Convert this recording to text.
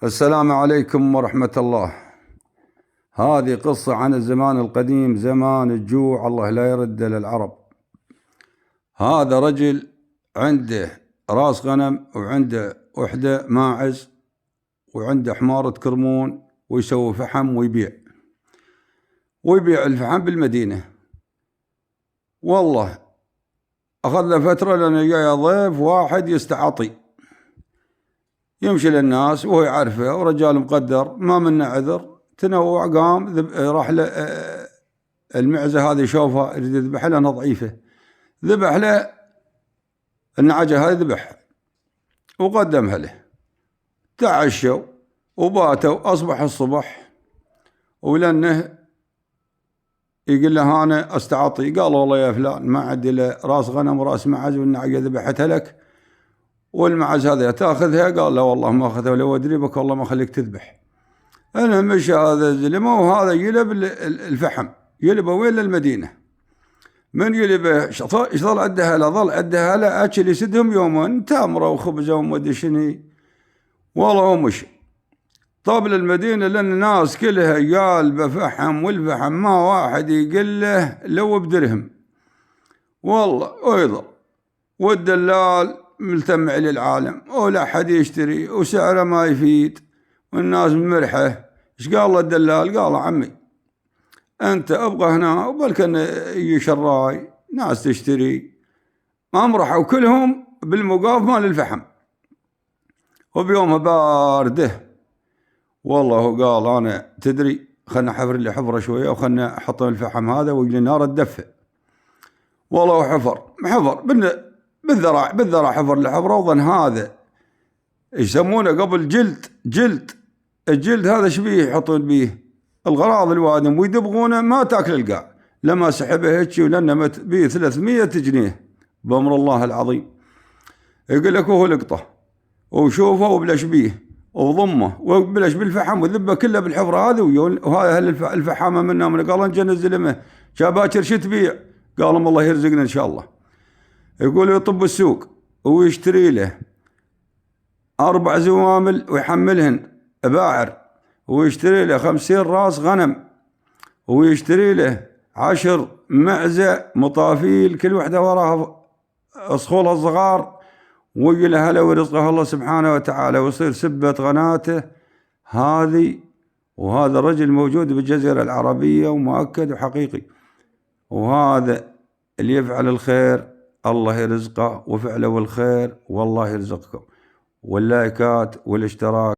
السلام عليكم ورحمة الله. هذه قصة عن الزمان القديم، زمان الجوع الله لا يرد للعرب. هذا رجل عنده راس غنم وعنده وحدة ماعز وعنده حمارة كرمون، ويسوي فحم ويبيع الفحم بالمدينة. والله أخذ له فترة لأنه جاي ضيف واحد يستعطي، يمشي للناس وهو يعرفه ورجال مقدر ما منه عذر. تنوع قام راح له المعزة هذه شوفها يريد يذبح لها ضعيفة، ذبح له النعجة هذه ذبحها وقدمها له. تعشوا وباتوا، أصبح الصبح ولأنه يقول له أنا أستعطي، قال والله يا فلان ما عندي إلا راس غنم وراس معز والنعجة ذبحتها لك والمعز هذا تاخذها. قال لا والله ما أخذها ولو أدري بك والله ما خليك تذبح. أنا مشى هذا الزلمة وهذا يلب الفحم، يلبه وين للمدينة. من يلبه ايش ظل عندها لا ظل عندها لا أكل يسدهم يوما تمرة وخبزة ومدري شني. والله هو مشي طاب للمدينة لأن الناس كلها جالبة فحم، والفحم ما واحد يقول له لو بدرهم والله ويضل، والدلال ملتمع للعالم ولا حد يشتري وسعره ما يفيد والناس مرحة. ايش قال له الدلال؟ قال عمي انت ابغى هنا وبلكن يجي شراي ناس تشتري. ما مرحوا كلهم بالمقاف مال الفحم وبيومها باردة. والله قال انا تدري خلنا حفر لي حفرة شوية وخلنا احط الفحم هذا ويجي نار تدفئ. والله حفر بالذراع حفر لحفرة، وظن هذا يسمونه قبل جلد الجلد هذا شبيه يحطون بيه الغراض الوادم ويدبغونه ما تاكل القاع. لما سحبه هيك ولأنه بيه 300 جنيه بأمر الله العظيم. يقول لك وهو لقطه وشوفه وبلش بيه وضمه وبلش بالفحم وذبه كله بالحفرة هذه. وهذا الفحامة منه من قال انجن الزلمه شاباكر شو تبيع؟ قال الله يرزقنا ان شاء الله. يقول يطب السوق ويشتري له 4 زوامل ويحملهن باعر، ويشتري له 50 راس غنم، ويشتري له 10 معزة مطافيل كل وحدة وراها أصخولها الصغار، ويقول له هلا ورزقه الله سبحانه وتعالى ويصير سبة قناته هذه. وهذا الرجل موجود بالجزيرة العربية ومؤكد وحقيقي. وهذا اللي يفعل الخير الله يرزقه، وفعله الخير والله يرزقكم. واللايكات والاشتراك